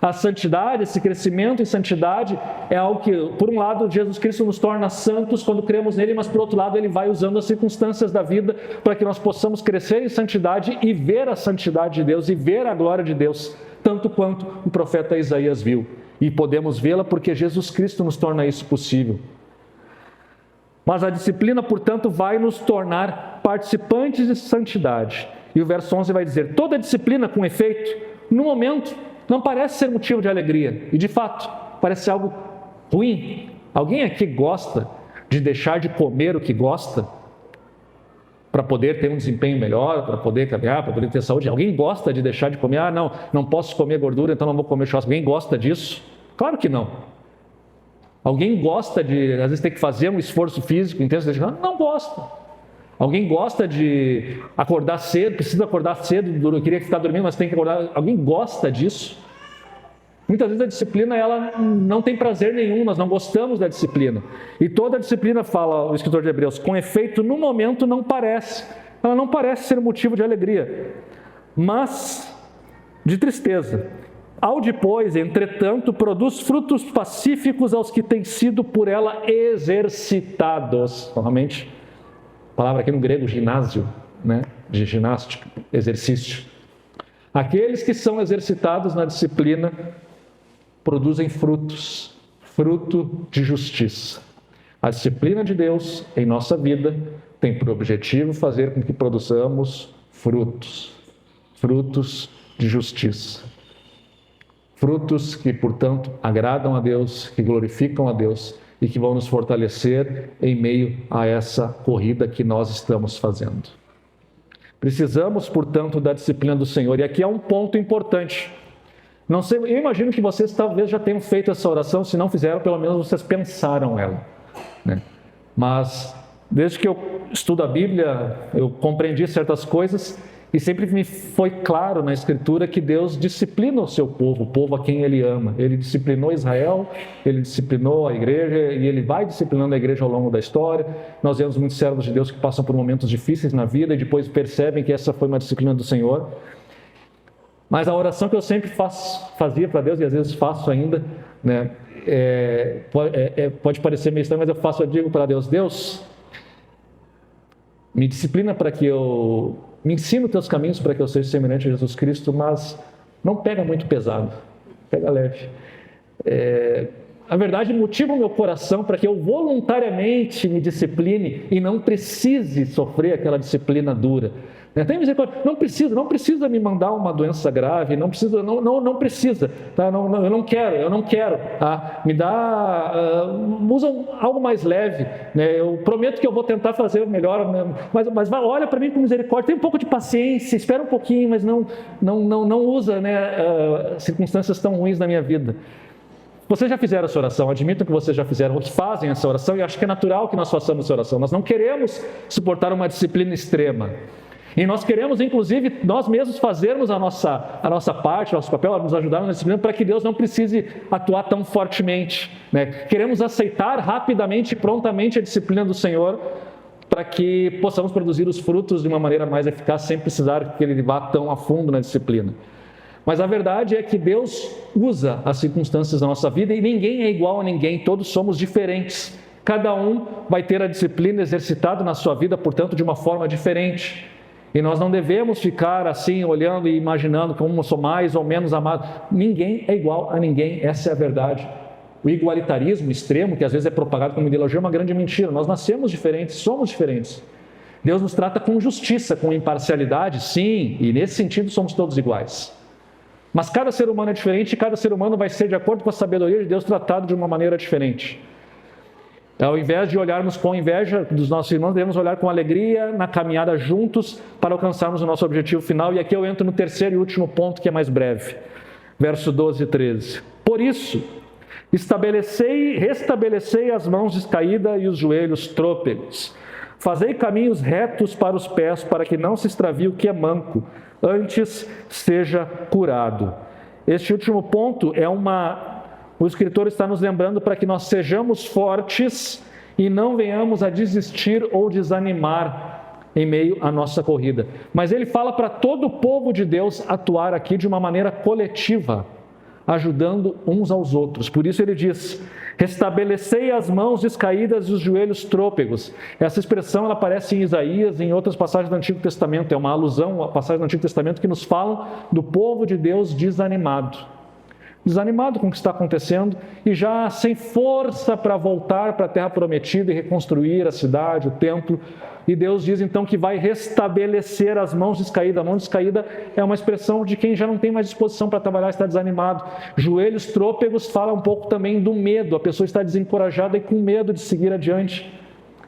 A santidade, esse crescimento em santidade é algo que, por um lado, Jesus Cristo nos torna santos quando cremos nele, mas por outro lado, ele vai usando as circunstâncias da vida para que nós possamos crescer em santidade e ver a santidade de Deus e ver a glória de Deus, tanto quanto o profeta Isaías viu. E podemos vê-la porque Jesus Cristo nos torna isso possível. Mas a disciplina, portanto, vai nos tornar participantes de santidade. E o verso 11 vai dizer, toda disciplina com efeito, no momento, não parece ser motivo de alegria, e de fato, parece algo ruim. Alguém aqui gosta de deixar de comer o que gosta para poder ter um desempenho melhor, para poder caminhar, para poder ter saúde? Alguém gosta de deixar de comer? Não posso comer gordura, então não vou comer churrasco. Alguém gosta disso? Claro que não. Alguém gosta de, às vezes, ter que fazer um esforço físico intenso? Não gosta. Alguém gosta de acordar cedo, precisa acordar cedo, eu queria ficar dormindo, mas tem que acordar. Alguém gosta disso? Muitas vezes a disciplina ela não tem prazer nenhum, nós não gostamos da disciplina. E toda a disciplina, fala o escritor de Hebreus, com efeito no momento não parece. Ela não parece ser motivo de alegria, mas de tristeza. Ao depois, entretanto, produz frutos pacíficos aos que têm sido por ela exercitados. Novamente, palavra aqui no grego, ginásio, né? De ginástica, exercício. Aqueles que são exercitados na disciplina produzem frutos, fruto de justiça. A disciplina de Deus em nossa vida tem por objetivo fazer com que produzamos frutos, frutos de justiça. Frutos que, portanto, agradam a Deus, que glorificam a Deus e que vão nos fortalecer em meio a essa corrida que nós estamos fazendo. Precisamos, portanto, da disciplina do Senhor. E aqui é um ponto importante. Não sei, eu imagino que vocês talvez já tenham feito essa oração, se não fizeram, pelo menos vocês pensaram ela, né? Mas desde que eu estudo a Bíblia, eu compreendi certas coisas e sempre me foi claro na Escritura que Deus disciplina o seu povo, o povo a quem Ele ama. Ele disciplinou Israel, Ele disciplinou a igreja e Ele vai disciplinando a igreja ao longo da história. Nós vemos muitos servos de Deus que passam por momentos difíceis na vida e depois percebem que essa foi uma disciplina do Senhor. Mas a oração que eu sempre fazia para Deus, e às vezes faço ainda, né, pode parecer meio estranho, mas eu digo para Deus: Deus, me disciplina para que eu... Me ensina os teus caminhos para que eu seja semelhante a Jesus Cristo, mas não pega muito pesado, pega leve. A verdade, motiva o meu coração para que eu voluntariamente me discipline e não precise sofrer aquela disciplina dura. Tem misericórdia, não precisa me mandar uma doença grave, não precisa, tá? Eu não quero, tá? Me dá, usa algo mais leve, né? Eu prometo que eu vou tentar fazer melhor, né? mas olha para mim com misericórdia, tem um pouco de paciência, espera um pouquinho, mas não usa, né, circunstâncias tão ruins na minha vida. Vocês já fizeram essa oração, admitam que vocês já fizeram, ou que fazem essa oração, e acho que é natural que nós façamos essa oração. Nós não queremos suportar uma disciplina extrema. E nós queremos, inclusive, nós mesmos fazermos a nossa parte, nosso papel, nos ajudar na disciplina, para que Deus não precise atuar tão fortemente, né? Queremos aceitar rapidamente e prontamente a disciplina do Senhor, para que possamos produzir os frutos de uma maneira mais eficaz, sem precisar que Ele vá tão a fundo na disciplina. Mas a verdade é que Deus usa as circunstâncias da nossa vida e ninguém é igual a ninguém, todos somos diferentes. Cada um vai ter a disciplina exercitada na sua vida, portanto, de uma forma diferente. E nós não devemos ficar assim, olhando e imaginando como eu sou mais ou menos amado. Ninguém é igual a ninguém, essa é a verdade. O igualitarismo extremo, que às vezes é propagado como ideologia, é uma grande mentira. Nós nascemos diferentes, somos diferentes. Deus nos trata com justiça, com imparcialidade, sim, e nesse sentido somos todos iguais. Mas cada ser humano é diferente e cada ser humano vai ser, de acordo com a sabedoria de Deus, tratado de uma maneira diferente. Ao invés de olharmos com inveja dos nossos irmãos, devemos olhar com alegria na caminhada juntos para alcançarmos o nosso objetivo final. E aqui eu entro no terceiro e último ponto, que é mais breve. Verso 12 e 13. Por isso, restabelecei as mãos descaídas e os joelhos trôpegos. Fazei caminhos retos para os pés, para que não se extravie o que é manco, antes seja curado. Este último ponto o escritor está nos lembrando para que nós sejamos fortes e não venhamos a desistir ou desanimar em meio à nossa corrida. Mas ele fala para todo o povo de Deus atuar aqui de uma maneira coletiva, ajudando uns aos outros. Por isso ele diz: restabelecei as mãos descaídas e os joelhos trôpegos. Essa expressão ela aparece em Isaías e em outras passagens do Antigo Testamento. É uma alusão a passagens do Antigo Testamento que nos falam do povo de Deus desanimado com o que está acontecendo e já sem força para voltar para a terra prometida e reconstruir a cidade, o templo. E Deus diz então que vai restabelecer as mãos descaídas. A mão descaída é uma expressão de quem já não tem mais disposição para trabalhar, está desanimado. Joelhos trôpegos fala um pouco também do medo. A pessoa está desencorajada e com medo de seguir adiante.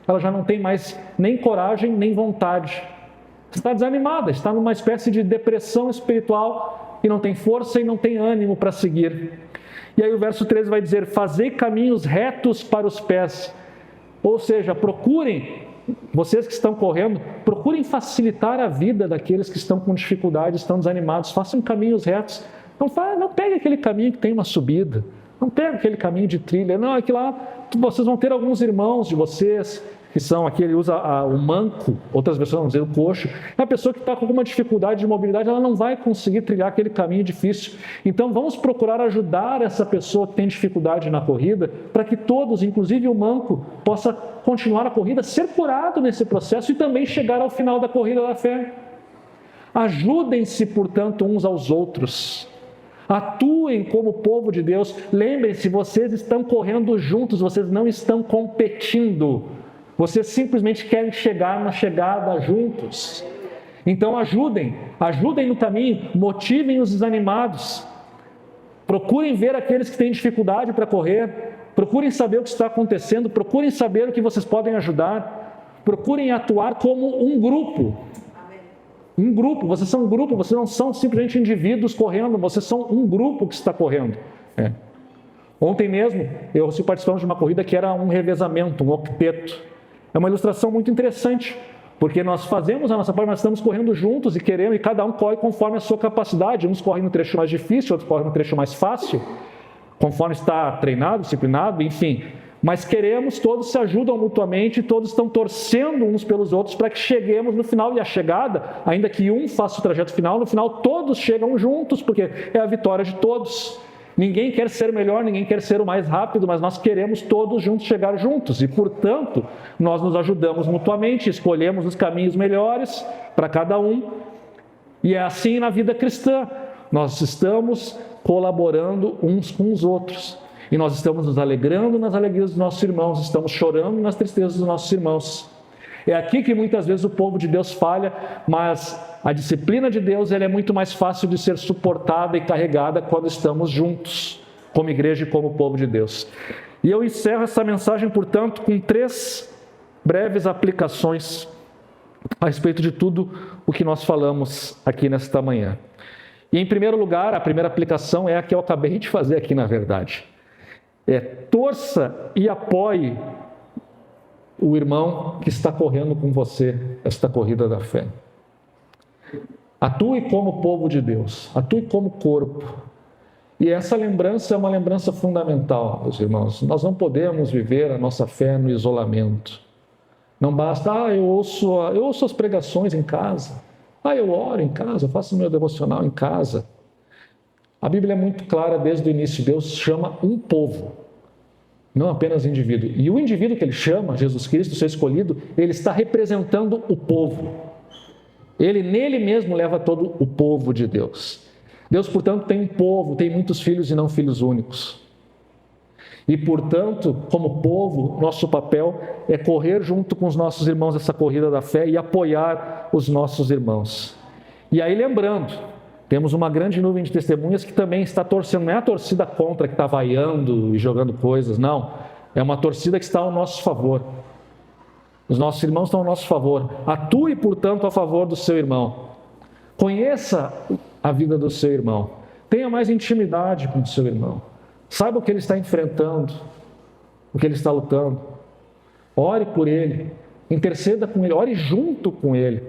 Ela já não tem mais nem coragem, nem vontade. Está desanimada, está numa espécie de depressão espiritual e não tem força e não tem ânimo para seguir. E aí o verso 13 vai dizer: fazei caminhos retos para os pés. Ou seja, procurem, vocês que estão correndo, procurem facilitar a vida daqueles que estão com dificuldade, estão desanimados. Façam caminhos retos. Não pegue aquele caminho que tem uma subida. Não pegue aquele caminho de trilha. Não, aqui lá vocês vão ter alguns irmãos de vocês que são, aqui ele usa o manco, outras versões vão dizer o coxo. É a pessoa que está com alguma dificuldade de mobilidade, ela não vai conseguir trilhar aquele caminho difícil. Então vamos procurar ajudar essa pessoa que tem dificuldade na corrida, para que todos, inclusive o manco, possa continuar a corrida, ser curado nesse processo e também chegar ao final da corrida da fé. Ajudem-se, portanto, uns aos outros. Atuem como povo de Deus. Lembrem-se, vocês estão correndo juntos, vocês não estão competindo. Vocês simplesmente querem chegar na chegada juntos. Então ajudem no caminho, motivem os desanimados. Procurem ver aqueles que têm dificuldade para correr. procurem saber o que está acontecendo, procurem saber o que vocês podem ajudar, procurem atuar como um grupo. Um grupo, vocês são um grupo, vocês não são simplesmente indivíduos correndo, vocês são um grupo que está correndo. Ontem mesmo, eu estive participando de uma corrida que era um revezamento, um octeto. É uma ilustração muito interessante, porque nós fazemos a nossa parte, mas estamos correndo juntos e queremos, e cada um corre conforme a sua capacidade. Uns correm no trecho mais difícil, outros correm no trecho mais fácil, conforme está treinado, disciplinado, enfim. Mas queremos, todos se ajudam mutuamente, todos estão torcendo uns pelos outros para que cheguemos no final. E a chegada, ainda que um faça o trajeto final, no final todos chegam juntos, porque é a vitória de todos. Ninguém quer ser o melhor, ninguém quer ser o mais rápido, mas nós queremos todos juntos chegar juntos. E, portanto, nós nos ajudamos mutuamente, escolhemos os caminhos melhores para cada um. E é assim na vida cristã. Nós estamos colaborando uns com os outros. E nós estamos nos alegrando nas alegrias dos nossos irmãos, estamos chorando nas tristezas dos nossos irmãos. É aqui que muitas vezes o povo de Deus falha, mas a disciplina de Deus ela é muito mais fácil de ser suportada e carregada quando estamos juntos, como igreja e como povo de Deus. E eu encerro essa mensagem, portanto, com 3 breves aplicações a respeito de tudo o que nós falamos aqui nesta manhã. E em primeiro lugar, a primeira aplicação é a que eu acabei de fazer aqui, na verdade. Torça e apoie o irmão que está correndo com você esta corrida da fé. Atue como povo de Deus, atue como corpo. E essa lembrança é uma lembrança fundamental, meus irmãos. Nós não podemos viver a nossa fé no isolamento. Não basta, eu ouço as pregações em casa, eu oro em casa, eu faço meu devocional em casa. A Bíblia é muito clara desde o início, Deus chama um povo, não apenas indivíduo. E o indivíduo que ele chama, Jesus Cristo, seu escolhido, ele está representando o povo. Ele nele mesmo leva todo o povo de Deus. Deus, portanto, tem um povo, tem muitos filhos e não filhos únicos. E, portanto, como povo, nosso papel é correr junto com os nossos irmãos essa corrida da fé e apoiar os nossos irmãos. E aí, lembrando, temos uma grande nuvem de testemunhas que também está torcendo, não é a torcida contra que está vaiando e jogando coisas, não. É uma torcida que está ao nosso favor. Os nossos irmãos estão ao nosso favor. Atue, portanto, a favor do seu irmão. Conheça a vida do seu irmão. Tenha mais intimidade com o seu irmão. Saiba o que ele está enfrentando, o que ele está lutando. Ore por ele, interceda com ele, ore junto com ele.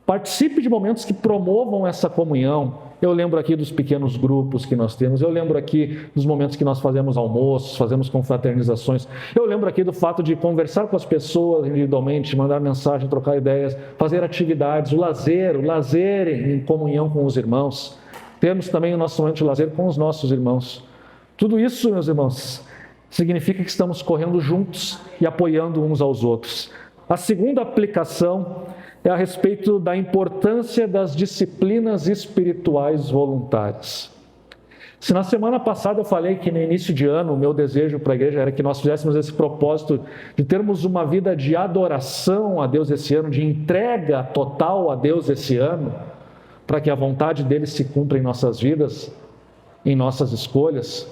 Participe de momentos que promovam essa comunhão. Eu lembro aqui dos pequenos grupos que nós temos, eu lembro aqui dos momentos que nós fazemos almoços, fazemos confraternizações. Eu lembro aqui do fato de conversar com as pessoas individualmente, mandar mensagem, trocar ideias, fazer atividades, o lazer em comunhão com os irmãos. Temos também o nosso momento de lazer com os nossos irmãos. Tudo isso, meus irmãos, significa que estamos correndo juntos e apoiando uns aos outros. A segunda aplicação é a respeito da importância das disciplinas espirituais voluntárias. Se na semana passada eu falei que no início de ano o meu desejo para a igreja era que nós fizéssemos esse propósito de termos uma vida de adoração a Deus esse ano, de entrega total a Deus esse ano, para que a vontade dele se cumpra em nossas vidas, em nossas escolhas,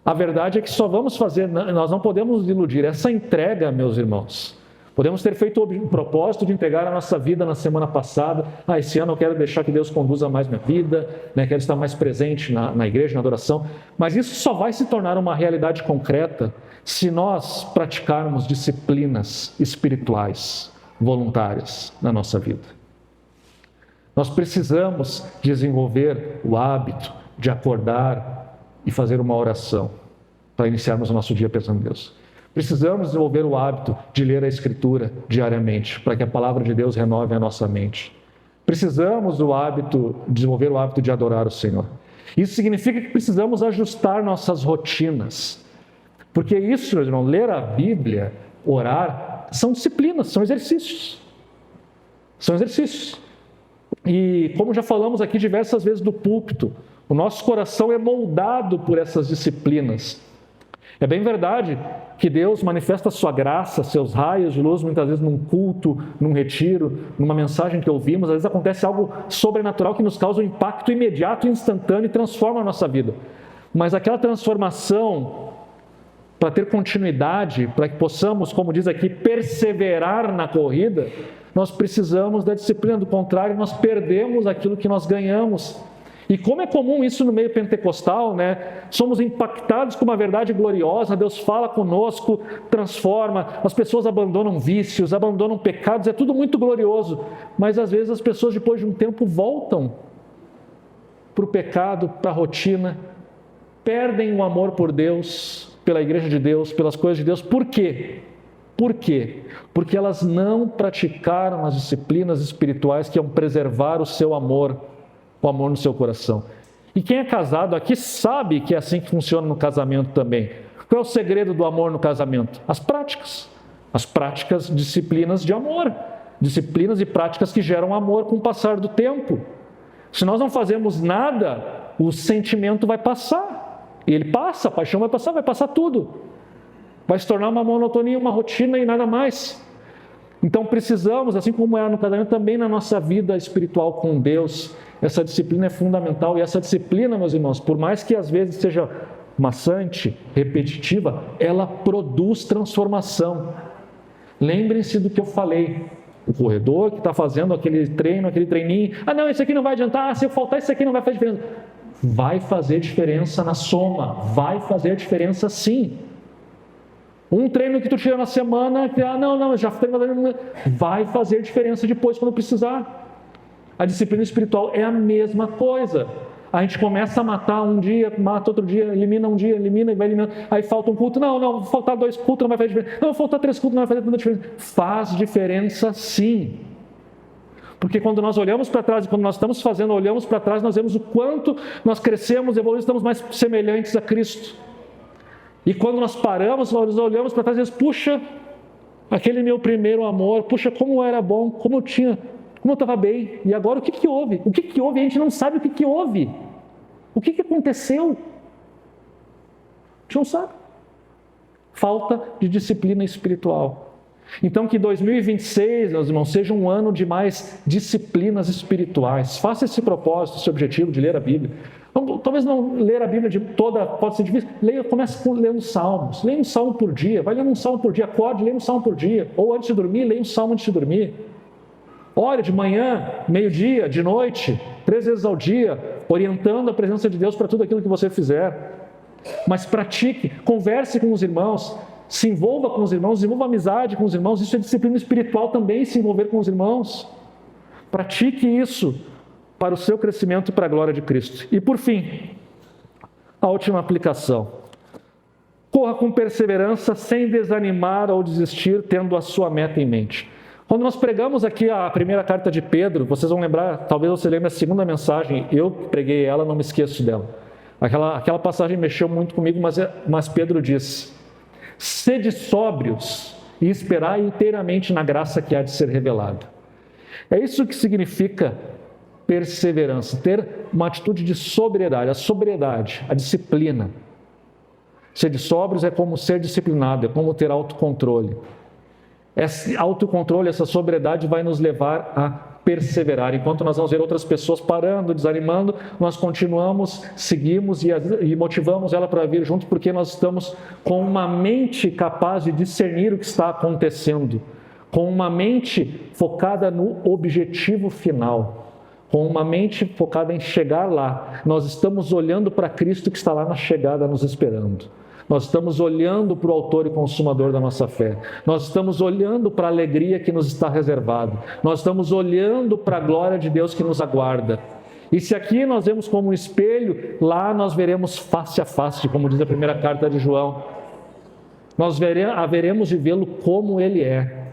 a verdade é que só vamos fazer, nós não podemos nos iludir, essa entrega, meus irmãos. Podemos ter feito o propósito de entregar a nossa vida na semana passada. Esse ano eu quero deixar que Deus conduza mais minha vida, quero estar mais presente na igreja, na adoração. Mas isso só vai se tornar uma realidade concreta se nós praticarmos disciplinas espirituais voluntárias na nossa vida. Nós precisamos desenvolver o hábito de acordar e fazer uma oração para iniciarmos o nosso dia pensando em Deus. Precisamos desenvolver o hábito de ler a Escritura diariamente, para que a palavra de Deus renove a nossa mente. Precisamos desenvolver o hábito de adorar o Senhor. Isso significa que precisamos ajustar nossas rotinas. Porque isso, meu irmão, ler a Bíblia, orar, são disciplinas, são exercícios. São exercícios. E como já falamos aqui diversas vezes do púlpito, o nosso coração é moldado por essas disciplinas. É bem verdade que Deus manifesta a sua graça, seus raios de luz, muitas vezes num culto, num retiro, numa mensagem que ouvimos. Às vezes acontece algo sobrenatural que nos causa um impacto imediato, instantâneo e transforma a nossa vida. Mas aquela transformação para ter continuidade, para que possamos, como diz aqui, perseverar na corrida, nós precisamos da disciplina. Do contrário, nós perdemos aquilo que nós ganhamos. E como é comum isso no meio pentecostal, né? Somos impactados com uma verdade gloriosa, Deus fala conosco, transforma, as pessoas abandonam vícios, abandonam pecados, é tudo muito glorioso. Mas às vezes as pessoas depois de um tempo voltam para o pecado, para a rotina, perdem o amor por Deus, pela igreja de Deus, pelas coisas de Deus. Por quê? Por quê? Porque elas não praticaram as disciplinas espirituais que iam preservar o seu amor, o amor no seu coração. E quem é casado aqui sabe que é assim que funciona no casamento também. Qual é o segredo do amor no casamento? As práticas, disciplinas de amor, disciplinas e práticas que geram amor com o passar do tempo. Se nós não fazemos nada, o sentimento vai passar, e ele passa, a paixão vai passar tudo. Vai se tornar uma monotonia, uma rotina e nada mais. Então precisamos, assim como é no casamento, também na nossa vida espiritual com Deus, essa disciplina é fundamental. E essa disciplina, meus irmãos, por mais que às vezes seja maçante, repetitiva, ela produz transformação. Lembrem-se do que eu falei. O corredor que está fazendo aquele treino, aquele treininho, não, isso aqui não vai adiantar, se eu faltar isso aqui não vai fazer diferença. Vai fazer diferença na soma, vai fazer diferença sim. Um treino que tu tira na semana, já vai fazer diferença depois quando precisar. A disciplina espiritual é a mesma coisa. A gente começa a matar um dia, mata outro dia, elimina um dia, elimina e vai eliminando. Aí falta um culto, vou faltar 2 cultos, não vai fazer diferença. Não, faltar 3 cultos, não vai fazer tanta diferença. Faz diferença sim. Porque quando nós olhamos para trás, e quando nós estamos fazendo, olhamos para trás, nós vemos o quanto nós crescemos, evoluímos, estamos mais semelhantes a Cristo. E quando nós paramos, nós olhamos para trás e dizemos, puxa, aquele meu primeiro amor, puxa, como era bom, como eu estava bem, e agora o que houve? O que houve? A gente não sabe o que houve. O que aconteceu? A gente não sabe. Falta de disciplina espiritual. Então que 2026, meus irmãos, seja um ano de mais disciplinas espirituais. Faça esse propósito, esse objetivo de ler a Bíblia. Talvez não ler a Bíblia de toda, pode ser difícil. Comece lendo salmos. Leia um salmo por dia. Vai lendo um salmo por dia. Acorde, leia um salmo por dia. Ou antes de dormir, leia um salmo antes de dormir. Ore de manhã, meio-dia, de noite, 3 vezes ao dia, orientando a presença de Deus para tudo aquilo que você fizer. Mas pratique, converse com os irmãos, se envolva com os irmãos, desenvolva amizade com os irmãos. Isso é disciplina espiritual também, se envolver com os irmãos. Pratique isso para o seu crescimento e para a glória de Cristo. E por fim, a última aplicação. Corra com perseverança, sem desanimar ou desistir, tendo a sua meta em mente. Quando nós pregamos aqui a primeira carta de Pedro, vocês vão lembrar, talvez você lembre a segunda mensagem, eu preguei ela, não me esqueço dela. Aquela passagem mexeu muito comigo, mas Pedro diz, sede sóbrios e esperai inteiramente na graça que há de ser revelada. É isso que significa perseverança, ter uma atitude de sobriedade, a disciplina. Ser sóbrios é como ser disciplinado, é como ter autocontrole. Esse autocontrole, essa sobriedade vai nos levar a perseverar. Enquanto nós vamos ver outras pessoas parando, desanimando, nós continuamos, seguimos e motivamos ela para vir junto, porque nós estamos com uma mente capaz de discernir o que está acontecendo, com uma mente focada no objetivo final, com uma mente focada em chegar lá. Nós estamos olhando para Cristo que está lá na chegada nos esperando. Nós estamos olhando para o autor e consumador da nossa fé. Nós estamos olhando para a alegria que nos está reservada. Nós estamos olhando para a glória de Deus que nos aguarda. E se aqui nós vemos como um espelho, lá nós veremos face a face, como diz a primeira carta de João. Nós haveremos de vê-lo como ele é.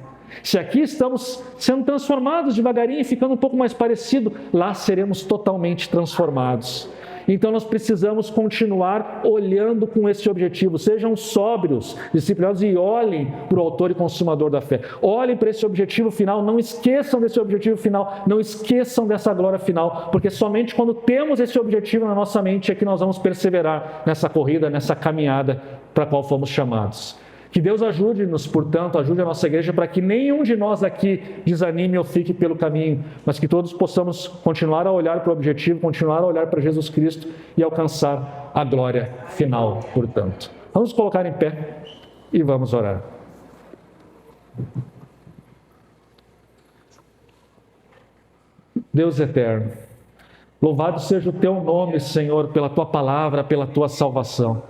Se aqui estamos sendo transformados devagarinho, ficando um pouco mais parecido, lá seremos totalmente transformados. Então nós precisamos continuar olhando com esse objetivo. Sejam sóbrios, disciplinados e olhem para o autor e consumador da fé. Olhem para esse objetivo final, não esqueçam desse objetivo final, não esqueçam dessa glória final, porque somente quando temos esse objetivo na nossa mente é que nós vamos perseverar nessa corrida, nessa caminhada para a qual fomos chamados. Que Deus ajude-nos, portanto, ajude a nossa igreja para que nenhum de nós aqui desanime ou fique pelo caminho, mas que todos possamos continuar a olhar para o objetivo, continuar a olhar para Jesus Cristo e alcançar a glória final, portanto. Vamos colocar em pé e vamos orar. Deus eterno, louvado seja o teu nome, Senhor, pela tua palavra, pela tua salvação.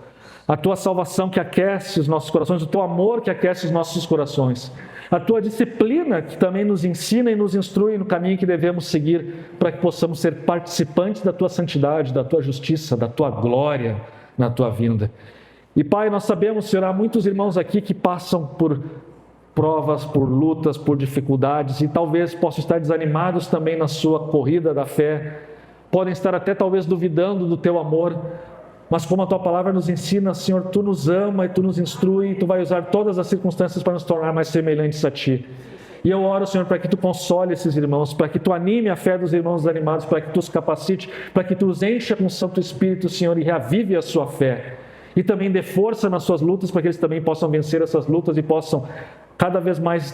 A tua salvação que aquece os nossos corações, o teu amor que aquece os nossos corações. A tua disciplina que também nos ensina e nos instrui no caminho que devemos seguir para que possamos ser participantes da tua santidade, da tua justiça, da tua glória na tua vinda. E Pai, nós sabemos, Senhor, há muitos irmãos aqui que passam por provas, por lutas, por dificuldades e talvez possam estar desanimados também na sua corrida da fé. Podem estar até talvez duvidando do teu amor, mas como a tua palavra nos ensina, Senhor, tu nos ama e tu nos instrui, e tu vai usar todas as circunstâncias para nos tornar mais semelhantes a ti. E eu oro, Senhor, para que tu console esses irmãos, para que tu anime a fé dos irmãos desanimados, para que tu os capacite, para que tu os encha com o Santo Espírito, Senhor, e reavive a sua fé. E também dê força nas suas lutas, para que eles também possam vencer essas lutas e possam cada vez mais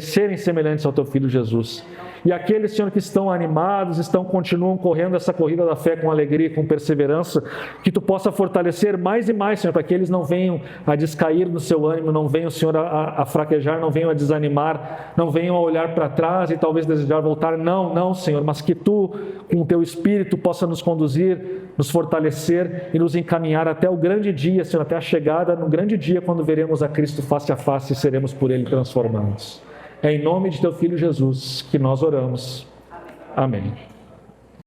serem semelhantes ao teu Filho Jesus. E aqueles, Senhor, que estão animados, continuam correndo essa corrida da fé com alegria, com perseverança, que tu possa fortalecer mais e mais, Senhor, para que eles não venham a descair do seu ânimo, não venham, Senhor, a fraquejar, não venham a desanimar, não venham a olhar para trás e talvez desejar voltar. Não, Senhor, mas que tu, com o teu Espírito, possa nos conduzir, nos fortalecer e nos encaminhar até o grande dia, Senhor, até a chegada no grande dia, quando veremos a Cristo face a face e seremos por Ele transformados. É em nome de teu Filho Jesus que nós oramos. Amém.